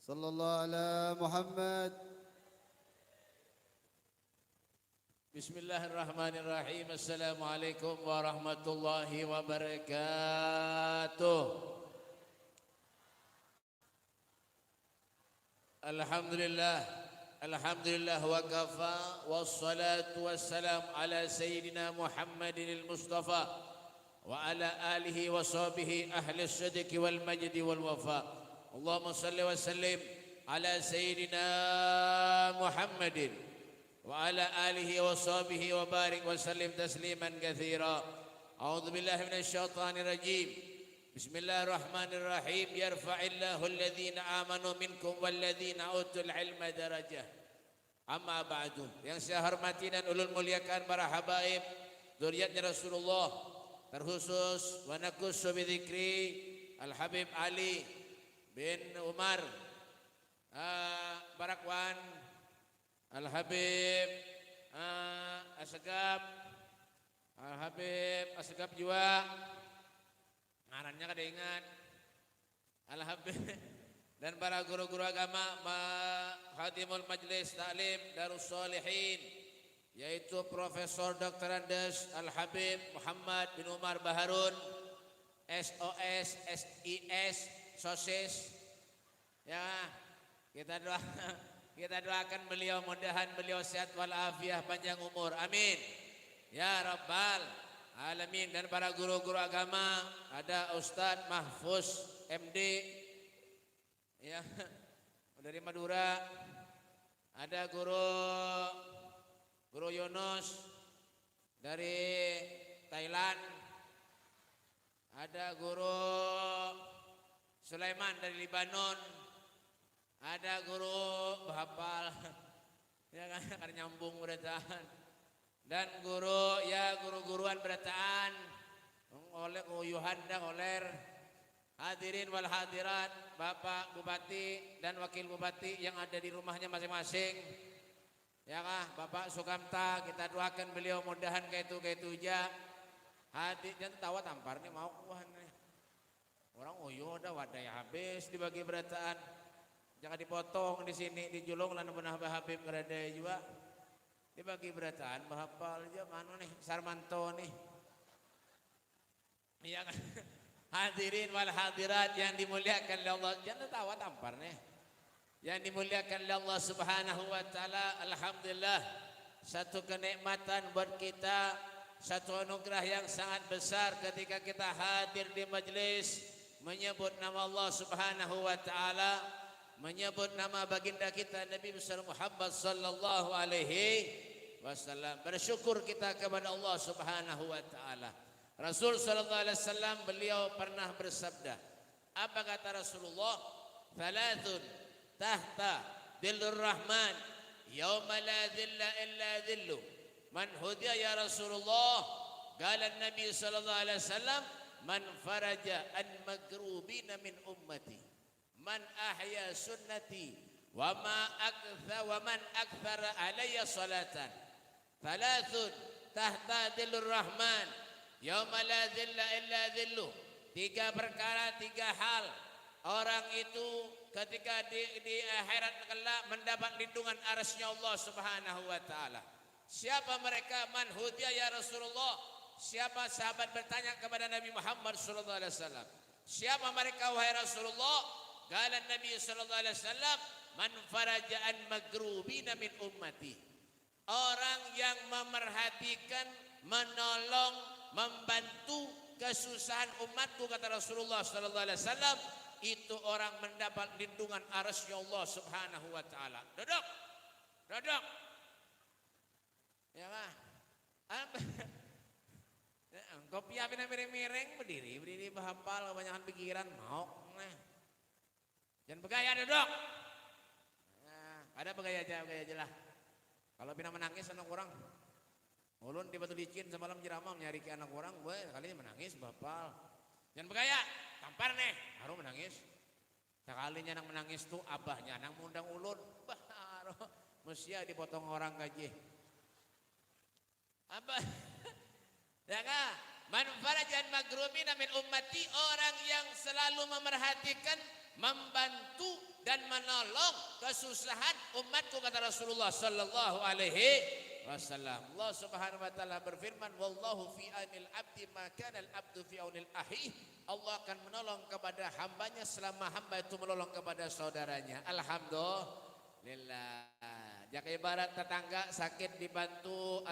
صلى الله على محمد. Bismillahirrahmanirrahim. Assalamualaikum warahmatullahi wabarakatuh. Alhamdulillah wa kafa wassalatu wassalam ala sayyidina Muhammadin al-Mustafa wa ala alihi wa sahbihi ahli as-sidqi wal majdi wal wafa. Allahumma salli wa sallim ala sayyidina Muhammadin wa ala alihi wa sahbihi wa barik wa sallim tasliman katsira. A'udzu billahi minasy syaithanir rajim. Bismillahirrahmanirrahim. Yarfa'illahu alladhina amanu minkum walladhina utul ilma darajah. Amma ba'du. Yang saya hormati dan ulul muliakan para habaib zuriatnya Rasulullah, terkhusus wa nakussu bi dzikri Al Habib Ali bin Umar Barakwan Al Habib Asgab Al Habib Asgab juga ngarannya kada ingat Al Habib dan para guru-guru agama Khadimul Majlis Ta'lim Darus Shalihin, yaitu Profesor Dr. Andes Al Habib Muhammad bin Umar Baharun SOS SIS Sosis. Ya, kita doakan beliau, mudahan beliau sehat walafiat panjang umur. Amin. Ya Rabbal Alamin. Dan para guru-guru agama, ada Ustadz Mahfuz MD ya dari Madura, ada guru Yunus dari Thailand, ada guru Sulaiman dari Libanon, ada guru Bahapal ya kan nyambung berataan, dan guru-guruan berataan oleh uyuhan dan oler. Hadirin wal hadirat, Bapak Bupati dan Wakil Bupati yang ada di rumahnya masing-masing. Ya kah, Bapak Sukamta, kita doakan beliau mudahan kayak itu aja. Hati jangan tawa tampar nih mau kuah nih. Orang udah wadai habis dibagi berataan. Jangan dipotong di sini, dijulung lan benah Habib ngerada juga. Dibagi berataan bahapal aja mana nih Sarmanto nih. Iya kan? Hadirin wal hadirat yang dimuliakan oleh Allah, jangan tawa tampar nih. Yang dimuliakan oleh Allah Subhanahu wa taala, alhamdulillah satu kenikmatan buat kita, satu anugerah yang sangat besar ketika kita hadir di majelis menyebut nama Allah Subhanahu wa taala, menyebut nama baginda kita Nabi besar Muhammad sallallahu alaihi wasallam. Bersyukur kita kepada Allah Subhanahu wa taala. Rasul sallallahu alaihi wasallam beliau pernah bersabda. Apa kata Rasulullah? Thalathun tahta dhillur rahman yauma la dhilla illa dhillu. Man hudiya ya Rasulullah? Qala Nabi sallallahu alaihi wasallam, man faraja an magrubina min ummati, man ahya sunnati, wa man akthara alayya salatan. Thalathun tahta dhillur rahman yauma la dhilla illa dhillu. Tiga perkara, tiga hal. Orang itu ketika di akhirat kelak mendapat lindungan arasy-Nya Allah Subhanahu wa taala. Siapa mereka? Man hudiya ya Rasulullah? Siapa sahabat bertanya kepada Nabi Muhammad sallallahu alaihi wasallam? Siapa mereka wahai Rasulullah? Qala Nabi sallallahu alaihi wasallam, man faraja an magrubina min ummati. Orang yang memerhatikan, menolong, membantu kesusahan umatku, kata Rasulullah sallallahu alaihi wasallam, itu orang mendapat lindungan arasy Allah Subhanahu wa taala. Duduk. Ya mah. Kopi api miring-miring, berdiri bahapal kebanyakan pikiran mau nah. Jangan begaya, duduk. Nah, ada begaya aja lah. Kalau pina menangis anak orang, ulun di Batu Licin semalam jeramah nyari ke anak orang, gue kali ini menangis bapal. Jangan begaya, tampar nih, baru menangis. Sekalinya anak menangis tuh abahnya anak mundang ulun, baru mesti dipotong orang gaji. Abah, ya kan? Man farajan magrumina min ummati, orang yang selalu memerhatikan membantu dan menolong kesusahan umatku, kata Rasulullah sallallahu alaihi wasallam. Allah Subhanahu wa taala berfirman, wallahu fi aunil abdi ma kana al abdu fi aunil akhi. Allah akan menolong kepada hambanya selama hamba itu menolong kepada saudaranya. Alhamdulillah. Jaka ibarat tetangga sakit dibantu,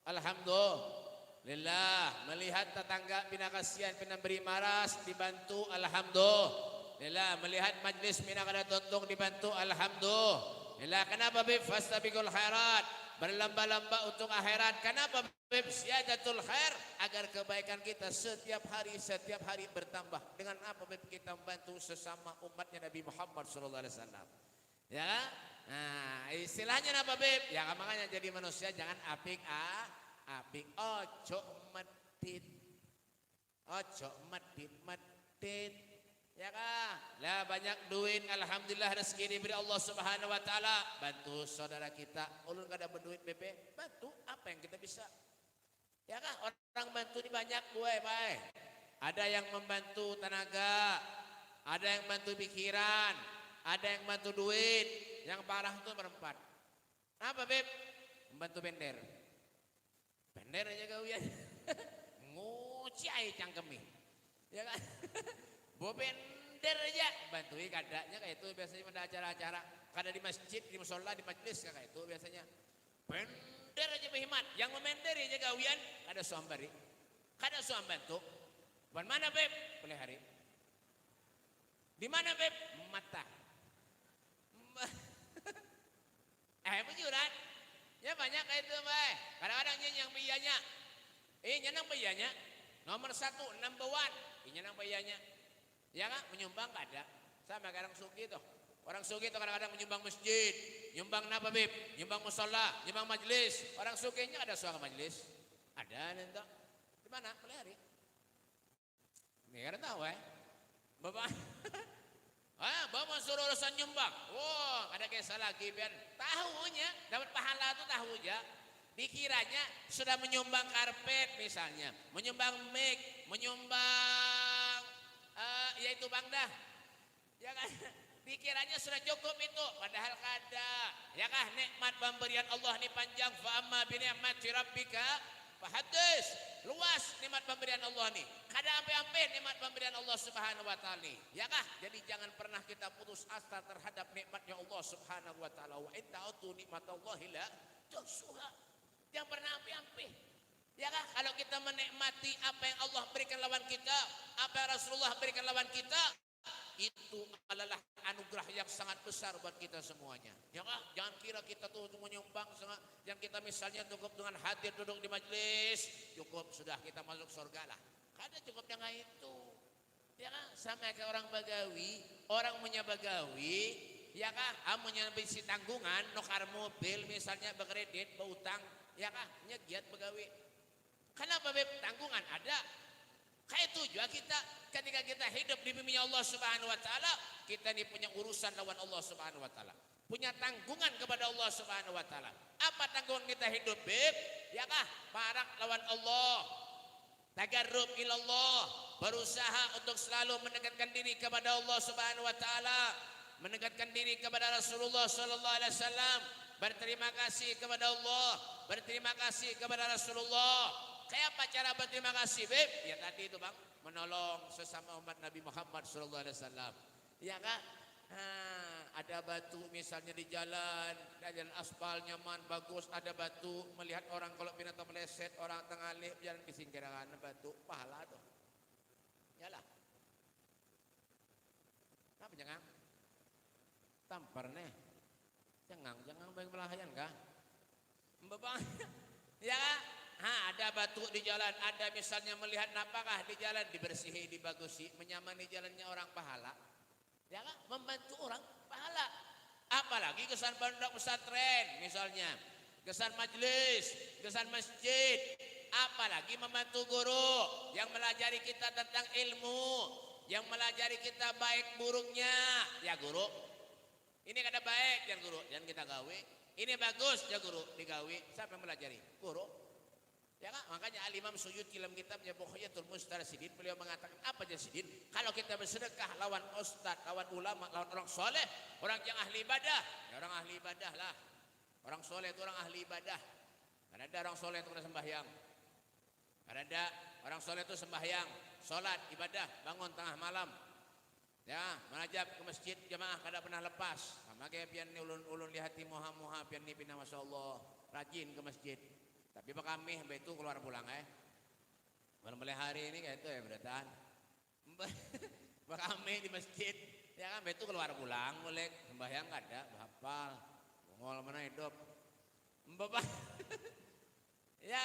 alhamdulillah. Melihat tetangga pina kasihan, pina beri maras, dibantu, alhamdulillah. Melihat majlis pina kada tuntung, dibantu, alhamdulillah. Kenapa bib? Fastabiqul khairat, berlomba-lomba untuk akhirat. Kenapa bib? Ziyadatul khair, agar kebaikan kita setiap hari bertambah. Dengan apa bib? Kita membantu sesama umatnya Nabi Muhammad sallallahu alaihi wasallam. Ya, nah istilahnya apa bib? Ya makanya jadi manusia jangan apik ojo medit, ya kah? Lah banyak duit, alhamdulillah rezeki diberi Allah Subhanahu wa taala, bantu saudara kita. Ulun kada berduit BP, bantu apa yang kita bisa. Ya kah? Orang bantu ini banyak gue, baik. Ada yang membantu tenaga, ada yang bantu pikiran, ada yang bantu duit. Yang parah itu berempat. Apa beb? Membantu bender aja gawian. Ngucai cangkemi, ya kan? Bawa bender aja, bantui kadanya kayak itu biasanya pada acara-acara. Kada di masjid, di musola, di majlis kayak itu biasanya. Bender aja berhemat. Yang memender aja gawian, ada suambari, kada suam bantu. Bukan mana beb? Pelihari. Di mana beb? Mata. Penjuran. Ya banyak kayak itu mbak. Kadang-kadang yang biayanya. Nyenang biayanya. Nomor 1, number 1. Nyenang biayanya. Ya kan? Menyumbang kada. Sama kadang suki tuh. Orang suki tuh kadang-kadang menyumbang masjid. Nyumbang napa bib? Nyumbang musola. Nyumbang majlis. Orang sukinya ada suara majlis. Ada nanti. Di mana? Pelihari. Ini kada tahu Bapak. Bapak suruh urusan nyumbang. Ada kisah lagi biar tahunya dapat pahala itu tahu aja. Dikiranya sudah menyumbang karpet misalnya, menyumbang mic, menyumbang yaitu bangdah. Ya kan? Dikiranya sudah cukup itu, padahal kada. Ya kah, nikmat pemberian Allah ini panjang. Fa amma bi ni'mati rabbika fahaddits. Luas nikmat pemberian Allah nih. Kada ampe-ampe nikmat pemberian Allah Subhanahu wa taala. Ya kah? Jadi jangan pernah kita putus asa terhadap nikmatnya Allah Subhanahu wa taala. Wa in ta'utu nikmatallahi la tuhsuha. Jangan pernah ampe-ampe. Ya kah? Kalau kita menikmati apa yang Allah berikan lawan kita, apa yang Rasulullah berikan lawan kita, itu adalah anugerah yang sangat besar buat kita semuanya. Ya kah? Jangan kira kita tuh menyumbang, yang kita misalnya cukup dengan hadir duduk di majelis, cukup sudah kita masuk surga lah. Kada cukup dengan itu. Ya kah? Sama kayak orang bagawi, orang punya bagawi, ya kah? Amunya bisi tanggungan, nukar mobil misalnya berkredit, berutang, ya kah? Giat bagawi. Kenapa beb? Tanggungan ada. Kayak itu juga kita ketika kita hidup di bimbingan Allah Subhanahu wa taala, kita ini punya urusan lawan Allah Subhanahu wa taala. Punya tanggungan kepada Allah Subhanahu wa taala. Apa tanggungan kita hidup, beb? Ya kah? Parak lawan Allah. Tagarrub ilallah, berusaha untuk selalu mendekatkan diri kepada Allah Subhanahu wa taala, mendekatkan diri kepada Rasulullah sallallahu alaihi wasallam, berterima kasih kepada Allah, berterima kasih kepada Rasulullah. Kayak apa cara berterima kasih, beb? Ya tadi itu bang, menolong sesama umat Nabi Muhammad sallallahu alaihi wasallam. Ya kan? Ada batu misalnya di jalan aspal nyaman bagus, ada batu, melihat orang kalau binatang meleset, orang tengah lih jalan ke singkirakan batu, pahala tuh. Yalah. Apa jangan? Tampar nih. Jangan baik pelayan kah? Mbak ya kan? Ada batu di jalan, ada misalnya melihat napakah di jalan, dibersihi, dibagusi, menyamani jalannya orang pahala. Ya kan? Membantu orang pahala. Apalagi kesan pondok pesantren misalnya, kesan majelis, kesan masjid, apalagi membantu guru yang melajari kita tentang ilmu, yang melajari kita baik buruknya. Ya guru, ini kada baik dan guru, dan kita gawe. Ini bagus ya guru, digawe. Siapa yang melajari? Guru. Ya kan? Makanya Al-Imam Suyuti dalam kitabnya Bughiyatul Mustarsidin beliau mengatakan apa jasidin? Kalau kita bersedekah lawan ustaz, lawan ulama, lawan orang soleh, orang yang ahli ibadah, ya orang ahli ibadah lah. Orang soleh itu orang ahli ibadah. Karena ada orang soleh itu sembahyang. Karena ada orang soleh itu sembahyang, sholat, ibadah, bangun tengah malam. Ya, menajab ke masjid jamaah kada pernah lepas. Sama kayak pian ni ulun-ulun lihati moha-moha pian ni pina masyaallah rajin ke masjid. Tapi pak kami itu keluar pulang Malam hari ini kayak itu ya beratan. Pak kami di masjid ya kan itu keluar pulang mulai sembahyang kada hafal. Bongol mana hidup. Bapak. Ya.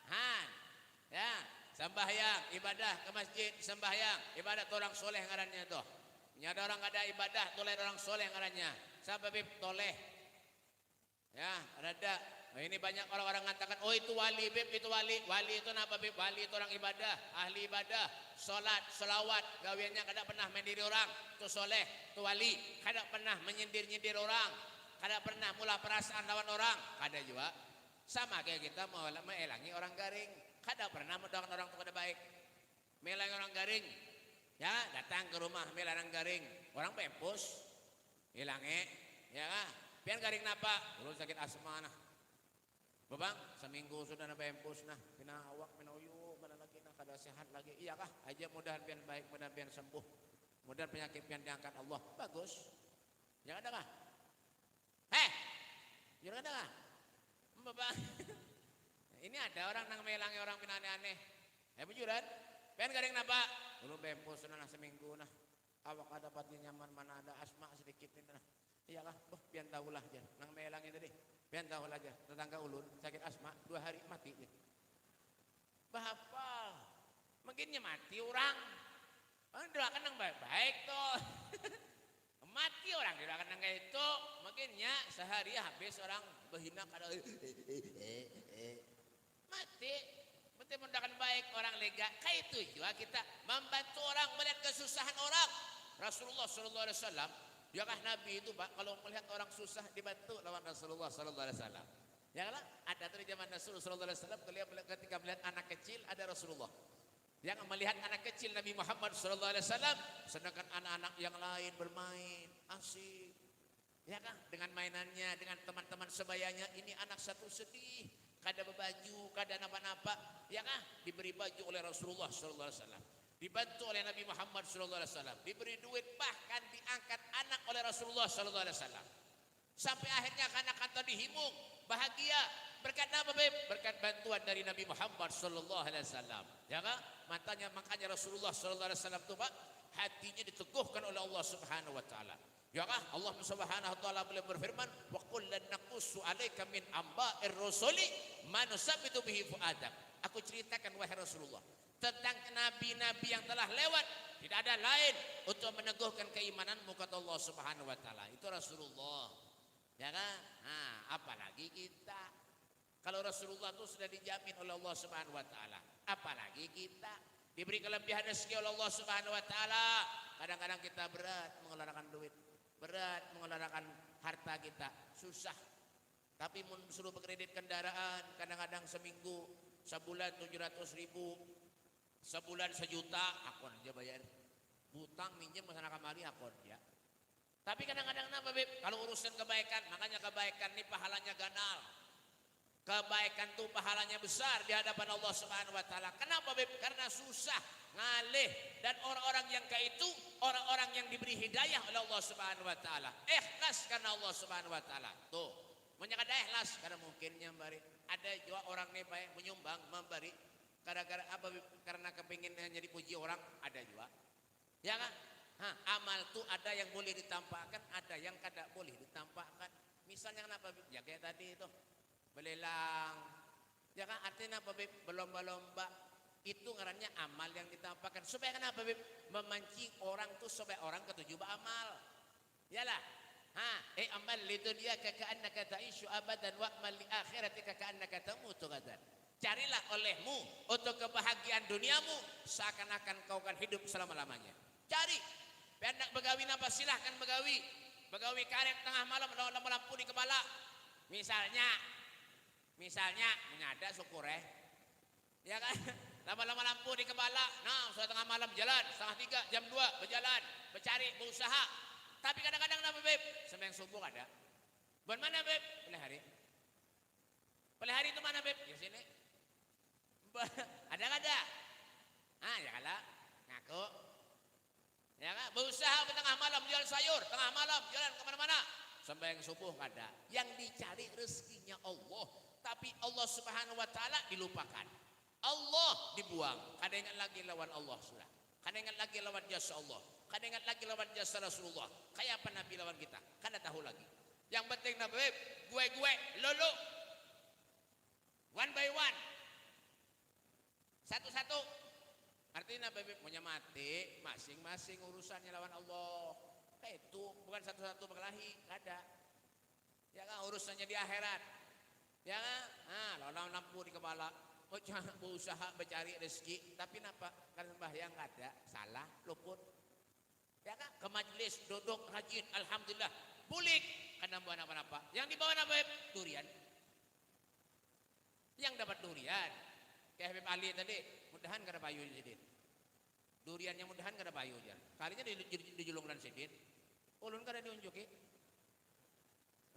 Han. Ya, sembahyang, ibadah ke masjid, sembahyang, ibadah orang soleh ngarannya tuh. Nyada orang ada ibadah, toleh orang soleh ngarannya. Siapa bib toleh? Ya, ada. Nah, ini banyak orang-orang mengatakan, oh itu wali bib, itu wali. Wali itu apa bib? Wali itu orang ibadah, ahli ibadah, sholat, sholawat. Gawiannya kada pernah mendiri orang, itu soleh, itu wali. Kada pernah menyindir-nyindir orang, kada pernah mula perasaan lawan orang, kada juga. Sama kayak kita mau melangi orang garing. Kada pernah mendoakan orang itu kada baik. Melangi orang garing. Ya, datang ke rumah melangi garing. Orang pempus. Hilangi. Ya kan? Pian garing napa? Ulun sakit asma nah. Babang, seminggu sudah na pempus nah. Pina awak, pina uyuk, kada lagi nah, kada sehat lagi. Iya kah? Aja mudahan pian baik, mudahan pian sembuh. Mudahan penyakit pian diangkat Allah. Bagus. Ya ada kah? Ya ada kah? Babang. Ini ada orang nang melangi orang pina aneh-aneh. Bujuran. Pian garing napa? Ulun pempus sudah nah seminggu nah. Awak ada pati nyaman mana ada asma sedikit ini nah. Iya kah? Oh, pian tahulah aja. Nang melangi tadi. Pian tahu aja. Tetangga ulun sakit asma 2 hari mati dia. Bahapa? Makinnya mati orang. Doakan nang baik-baik toh. Mati orang doakan nang kayak itu. Makinnya sehari habis orang berhina kada mati. Betul mendoakan baik orang lega. Kayak itu juga kita membantu orang melihat kesusahan orang. Rasulullah sallallahu alaihi wasallam, ya kah Nabi itu Pak kalau melihat orang susah dibantu lawan Rasulullah sallallahu alaihi wasallam. Ya kan? Ada dari zaman Rasulullah sallallahu alaihi wasallam ketika melihat anak kecil ada Rasulullah. Yang melihat anak kecil Nabi Muhammad sallallahu alaihi wasallam, sedangkan anak-anak yang lain bermain asik. Ya kan? Dengan mainannya, dengan teman-teman sebayanya, ini anak satu sedih, kada berbaju, kada napa-napa, ya kan? Diberi baju oleh Rasulullah sallallahu alaihi wasallam. Dibantu oleh Nabi Muhammad sallallahu alaihi wasallam, diberi duit, bahkan diangkat anak oleh Rasulullah sallallahu alaihi wasallam. Sampai akhirnya anak-anak tadi himung, bahagia. Berkat apa, Beb? Berkat bantuan dari Nabi Muhammad sallallahu alaihi wasallam. Ya kan? Makanya Rasulullah sallallahu alaihi wasallam itu Pak, hatinya diteguhkan oleh Allah Subhanahu wa taala. Ya kan? Allah Subhanahu wa taala boleh berfirman, "Wa qul lan naqussu 'alaika min amba'ir rusuli ma nusabbitu bihi fu'adak." Aku ceritakan wahai Rasulullah tentang nabi-nabi yang telah lewat, tidak ada lain untuk meneguhkan keimananmu kata Allah Subhanahu wa taala. Itu Rasulullah. Ya kan? Nah, apalagi kita. Kalau Rasulullah itu sudah dijamin oleh Allah Subhanahu wa taala, apalagi kita diberi kelebihan rezeki oleh Allah Subhanahu wa taala. Kadang-kadang kita berat mengeluarkan duit, berat mengeluarkan harta kita, susah. Tapi suruh berkredit kendaraan, kadang-kadang seminggu, sebulan 700.000, sebulan 1 juta, akun aja bayar. Butang minjem kesana kemari akun ya. Tapi kadang-kadang apa Beb? Kalau urusan kebaikan, makanya kebaikan ini pahalanya ganal. Kebaikan itu pahalanya besar di hadapan Allah Subhanahu wa taala. Kenapa Beb? Karena susah, ngalih, dan orang-orang yang kayak itu orang-orang yang diberi hidayah oleh Allah Subhanahu wa taala. Ikhlas karena Allah Subhanahu wa taala. Tuh, menyangka ikhlas karena mungkinnya memberi. Ada juga orang nih baik menyumbang memberi gara-gara apa Beb? Karena kepinginnya dipuji orang, ada juga. Ya kan? Amal tuh ada yang boleh ditampakkan, ada yang kada boleh ditampakkan. Misalnya kenapa Beb? Ya kayak tadi itu belelang, ya kan artinya apa Beb? Berlomba-lomba, itu ngarannya amal yang ditampakkan. Supaya kenapa Beb? Memancing orang tuh supaya orang ketujuh beramal. Yalah, amal itu dia ka'annaka ta'ishu abadan wa amal li akhiratika ka'annaka tamutu gadan. Carilah olehmu untuk kebahagiaan duniamu seakan-akan kau akan hidup selama-lamanya. Cari. Pendak begawi napa silahkan begawi. Begawi karet tengah malam lampu di kepala. Misalnya menyada syukur Ya kan? Lama-lama lampu di kepala. Nah, sudah tengah malam jalan, setengah 3, jam 2 berjalan, bercari, berusaha. Tapi kadang-kadang apa Beb? Sembahyang subuh ada. Buat mana Beb? Pelihari. Pelihari itu mana Beb? Di sini. Ada nggak ada? Ah, ya kalah. Ngaku. Ya kan? Berusaha di tengah malam jual sayur, tengah malam jalan kemana-mana. Sembahyang subuh nggak ada. Yang dicari rezekinya Allah, tapi Allah Subhanahu Wa Taala dilupakan. Allah dibuang. Kada ingat lagi lawan Allah sudah. Kada ingat lagi lawan jasa Allah. Kada ingat lagi lawan jasa Rasulullah. Kayak apa Nabi lawan kita? Kada tahu lagi. Yang penting Nabi, gue, lolo. One by one. Satu-satu. Artinya Nabi punya mati, masing-masing urusannya lawan Allah. Kayak itu, bukan satu-satu berkelahi, kada. Ya kan urusannya di akhirat. Ya kan? Nah, lawan lampu di kepala. Berusaha mencari rezeki, tapi kenapa? Karena sembahyang nggak ada, salah, luput. Ya kan? Ke majelis, duduk, rajin, alhamdulillah, bulik, karena bawa apa-apa. Yang dibawa apa? Durian. Yang dapat durian, kayak Habib Ali tadi, mudahan kada payu sidin. Duriannya mudahan kada payu aja. Kalinya dijulung dan sidin, ulun kada diunjuki.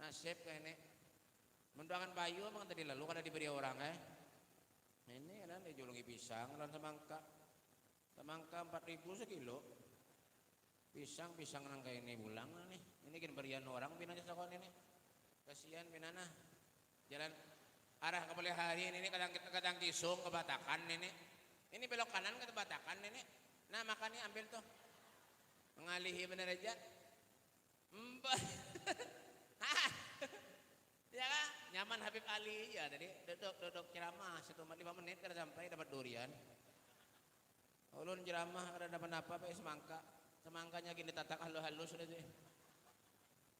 Nasib kayak ini, mendoakan payu, emang tadi lalu kada diberi orang Ini kan dijulungi pisang, dan semangka 4.000 sekilo. Pisang nang kayak ini bulang nih. Ini kan berian orang pinanya sakon ini. Kasihan pinana. Jalan arah ke Pelihari ini kadang kisung ke Batakan ini. Ini belok kanan ke Batakan ini. Nah makanya ambil tuh. Mengalihi bener aja. Ya kan? Nyaman Habib Ali ya tadi duduk ceramah 1 5 menit kada sampai dapat durian. Ulun ceramah kada dapat apa pakai semangkanya gini tatak halus sudah sih.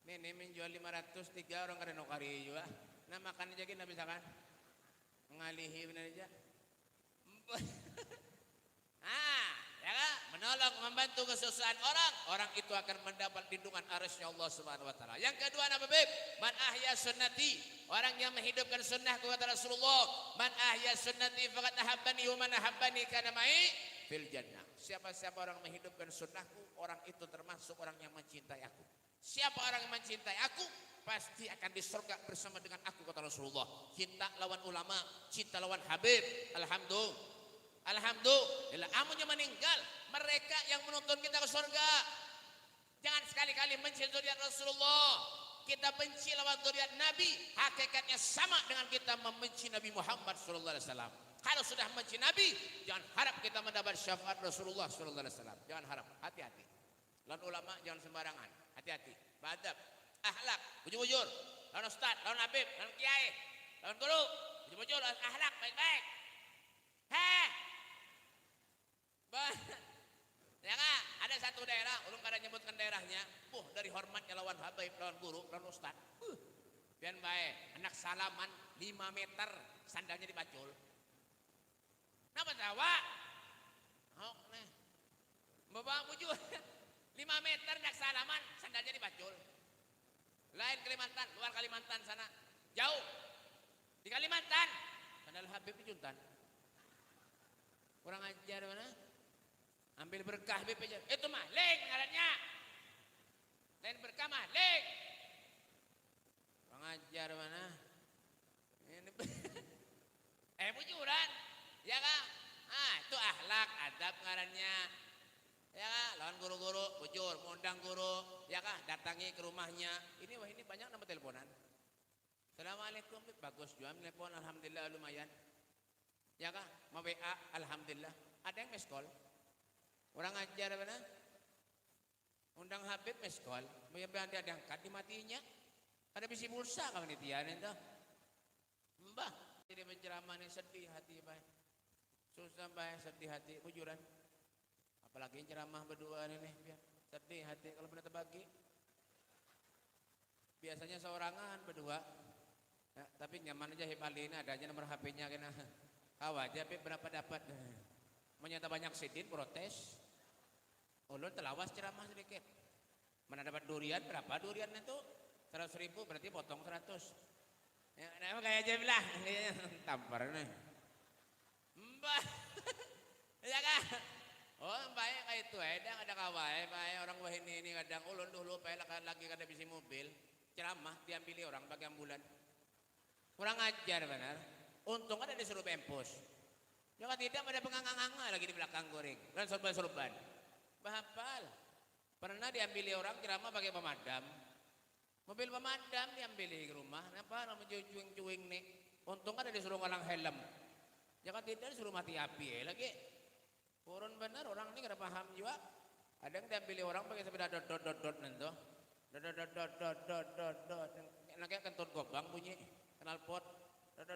Ini menjual 503 orang kada nukari juga. Nah makan aja gini bisa kan? Mengalihi benar aja. Ya kan? Menolong, membantu kesusahan orang itu akan mendapat lindungan arsy Allah Subhanahu Wa Taala. Yang kedua apa Beb? Man ahya sunnati, orang yang menghidupkan sunnahku kata Rasulullah. Man ahya sunnati faqad ahabbani wa man ahabbani kana ma'i fil jannah. Siapa orang menghidupkan sunnahku, orang itu termasuk orang yang mencintai aku. Siapa orang yang mencintai aku, pasti akan di surga bersama dengan aku kata Rasulullah. Cinta lawan ulama, cinta lawan Habib. Alhamdulillah, amunnya meninggal, mereka yang menuntun kita ke surga. Jangan sekali-kali benci zuriat Rasulullah. Kita benci lawan zuriat Nabi, hakikatnya sama dengan kita membenci Nabi Muhammad SAW. Kalau sudah membenci Nabi, jangan harap kita mendapat syafaat Rasulullah SAW. Jangan harap, hati-hati. Lawan ulama jangan sembarangan, hati-hati. Beradab, akhlak, bujur-bujur. Lawan ustaz, lawan habib, lawan kiai, lawan guru, bujur-bujur, akhlak baik-baik. Ya kan? Ada satu daerah, ulun kada nyebutkan daerahnya, dari hormatnya lawan habib, lawan guru, lawan ustaz. Pian bae, anak salaman 5 meter, sandalnya dibacul. Napa tawa? Hok nih. Bawa bujur. 5 meter anak salaman, sandalnya dibacul. Lain Kalimantan, luar Kalimantan sana. Jauh. Di Kalimantan, sandal habib dijuntan. Kurang ajar mana? Ambil berkah Habib aja. Itu maling ngarannya. Lain berkah maling. Kurang ajar mana? Ini bujuran. Ya kan? Itu akhlak, adab ngarannya. Ya kan? Lawan guru-guru, bujur, mengundang guru, ya kan? Datangi ke rumahnya. Ini banyak nama teleponan. Assalamualaikum, bagus juga telepon, alhamdulillah lumayan. Ya kan? Mau WA, alhamdulillah. Ada yang miss call. Orang ajar mana? Undang Habib miss call. Biar dia diangkat di matinya. Ada bisi pulsa kawan itu. Mbah, jadi menceramah ini sedih hati baik. Susah baik sedih hati bujuran. Apalagi ceramah berdua ini biar sedih hati kalau benar terbagi. Biasanya seorangan berdua. Ya, tapi nyaman aja Habib Ali ini adanya nomor HP-nya kena. Aja Habib berapa dapat? Menyata banyak sidin protes. Ulun telawas ceramah sedikit. Mana dapat durian berapa durian itu? 100.000 berarti potong 100. Ya, kayak aja bilang tampar nih. Mbah. Ya kan? Oh, baik kayak itu ada kawai, baik orang wah ini kadang ulun dulu baik lagi kada bisi mobil, ceramah diambil orang bagi ambulan. Kurang ajar benar. Untung ada disuruh pempos. Jangan tidak ada pengangang-anga lagi di belakang goreng dan sorban-sorban. Bahapal. Pernah diambil orang ceramah pakai pemadam. Mobil pemadam diambil ke rumah. Kenapa? Nama cuing-cuing nih. Untung ada disuruh ngalang helm. Jangan tidak disuruh mati api lagi. Kurun benar orang ini kada paham juga. Ada yang diambil orang pakai sepeda dot nanti. Dot. Enaknya kentut gobang bunyi. Kenal pot. Dot.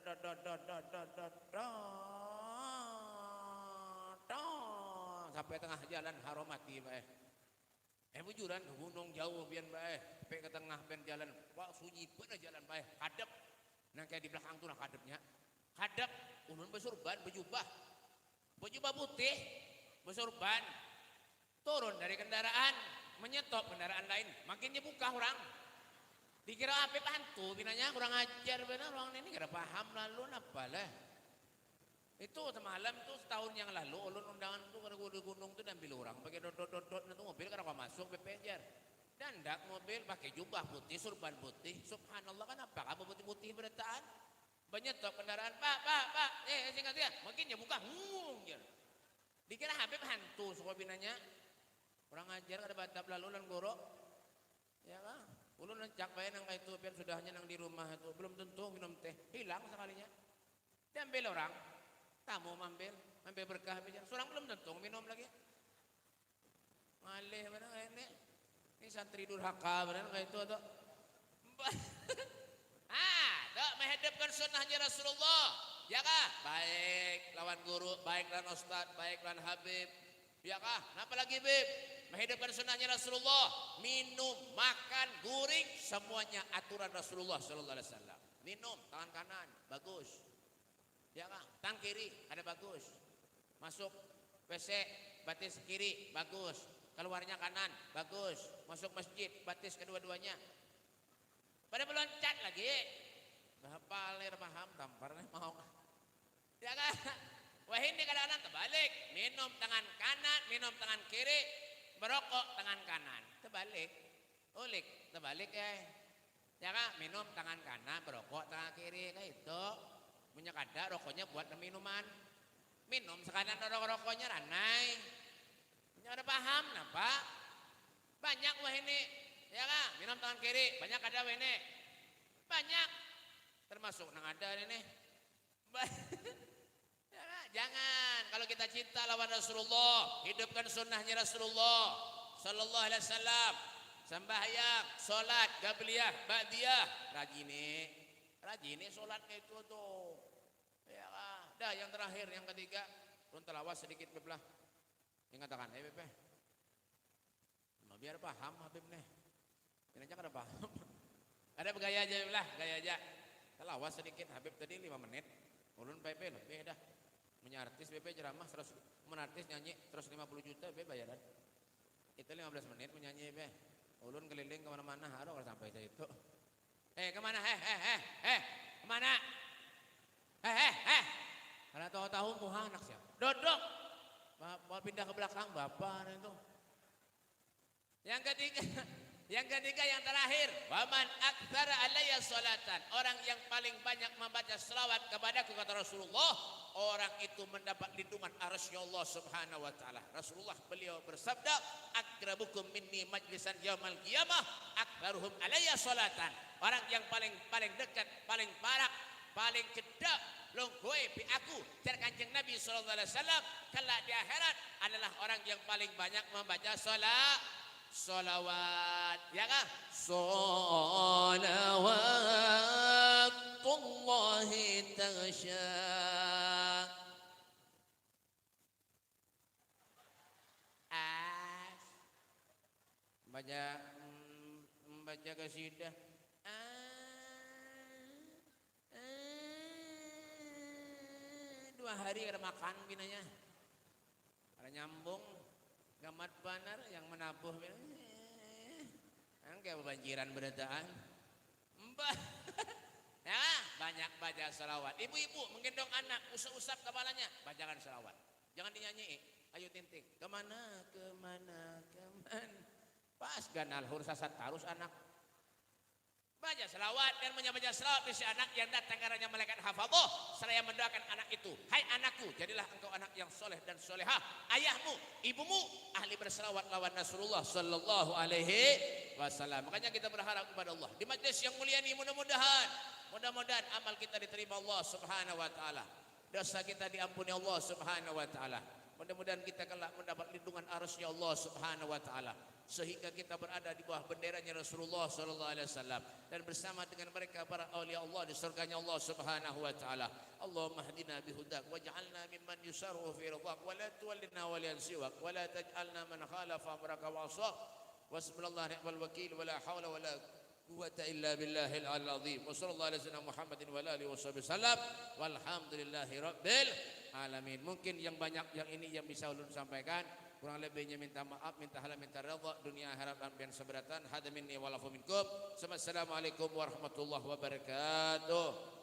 Sampai tengah jalan harum mati bae. Bujuran ke gunung jauh biar bae. Sampai ke tengah ben jalan. Wah sunyi bener jalan bae. Hadap. Nah kayak di belakang tuh nah hadapnya. Hadap. Ulun bersurban berjubah. Berjubah putih. Bersurban. Turun dari kendaraan. Menyetop kendaraan lain. Makin buka orang. Dikira apa hantu. Binanya kurang ajar benar. Orang ini kada paham lalu apa lah. Itu semalam tuh setahun yang lalu ulun undangan tuh ke gunung tuh ambil orang pakai dot itu mobil karena kau masuk bepejar dan dak mobil pakai jubah putih surban putih subhanallah kenapa kamu putih berataan banyak top kendaraan pak singkat ya makin ya buka dikira Habib hantu suka binanya kurang ajar ada batap lalu dan gorok ya kan ulun lencak bae nang itu biar sudahnya nang di rumah itu belum tentu minum teh hilang sekalinya diambil orang tamu mampir berkah bicara. Seorang belum tentu minum lagi. Ngalih mana ini santri durhaka benar kayak itu atau menghadapkan sunnahnya Rasulullah. Ya kah? Baik lawan guru, baik lawan ustaz, baik lawan habib. Ya kah? Kenapa lagi bib? Menghidupkan sunnahnya Rasulullah. Minum, makan, guring, semuanya aturan Rasulullah sallallahu alaihi wasallam. Minum tangan kanan, bagus. Ya kan, tang kiri ada bagus. Masuk WC batis kiri bagus. Keluarnya kanan bagus. Masuk masjid batis kedua-duanya. Pada meloncat lagi. Bahapalir paham tamparnya mau. Ya kan? Wah ini kadang-kadang terbalik. Minum tangan kanan, minum tangan kiri, merokok tangan kanan. Terbalik. Ulik, terbalik ya. Ya kan? Minum tangan kanan, merokok tangan kiri kayak itu. Punya kada rokoknya buat minuman. Minum sekadar rokoknya ranai. Punya ada paham napa? Banyak wah ini. Ya kan? Minum tangan kiri, banyak ada wah ini. Banyak. Termasuk nang ada ini. Ya kan? Jangan kalau kita cinta lawan Rasulullah, hidupkan sunnahnya Rasulullah sallallahu alaihi wasallam. Sembahyang, salat, qabliyah, ba'diyah, rajini sholat kayak itu tuh ya dah yang terakhir yang ketiga turun telawas sedikit bebelah yang katakan bebe biar paham Habib nih ini aja kada paham ada bergaya aja bebelah gaya aja telawas sedikit Habib tadi 5 menit ulun bebe lebih dah punya artis bebe ceramah 100 menartis nyanyi 150 juta bebe bayaran itu 15 menit menyanyi bebe ulun keliling kemana-mana harus kalau sampai saya itu kemana? Kemana? Karena tahu-tahu muha anak siapa? Dodok. Mau pindah ke belakang bapak itu. Yang ketiga yang terakhir. Waman aktsara alayya salatan. Orang yang paling banyak membaca selawat kepadaku kata Rasulullah, orang itu mendapat lindungan arsy Allah Subhanahu wa taala. Rasulullah beliau bersabda, "Akrabukum minni majlisan yaumal qiyamah aktsaruhum alayya salatan." Orang yang paling dekat, paling parak, paling cedak lungguh bi aku jar Kanjeng Nabi sallallahu alaihi wasallam kala di akhirat adalah orang yang paling banyak membaca salawat ya kan salawatullahi taghsha baca kasidah 2 hari kada makan binanya ada nyambung gamat banar yang menabuh kayak banjiran berataan ya banyak baca salawat. Ibu-ibu menggendong anak, usap-usap kepalanya, bacakan salawat. Jangan dinyanyi. Ayo tinting. Kemana, kemana, kemana. Pas ganal hursasat tarus anak. Baca selawat dan membaca selawat si anak yang datang karena malaikat hafadhah seraya mendoakan anak itu. Hai anakku, jadilah engkau anak yang soleh dan solehah. Ayahmu, ibumu ahli berselawat lawan Rasulullah sallallahu alaihi wasallam. Makanya kita berharap kepada Allah di majlis yang mulia ini mudah-mudahan amal kita diterima Allah Subhanahu wa taala. Dosa kita diampuni Allah Subhanahu wa taala. Mudah-mudahan kita kelak mendapat lindungan arasnya Allah Subhanahu wa taala sehingga kita berada di bawah benderanya Rasulullah sallallahu alaihi wasallam dan bersama dengan mereka para aulia Allah di surganya Allah Subhanahu wa taala. Allahumma hdina bihudak waj'alna mimman yusaru fi ridhak wa la tuwallina waliyan siwak wa la taj'alna man khalafa amraka wa 'asak. Wasbunallahu ni'mal wakil wa la haula wa la quwwata illa billahil azim. Wa sallallahu alaihi wasallam Muhammadin wa alihi wasallam walhamdulillahi rabbil alamin. Mungkin yang banyak yang ini yang bisa ulun sampaikan, kurang lebihnya minta maaf, minta halal, minta redha dunia akhirat dan seberatan. Hada minni wa lafu minkum. Assalamualaikum warahmatullahi wabarakatuh.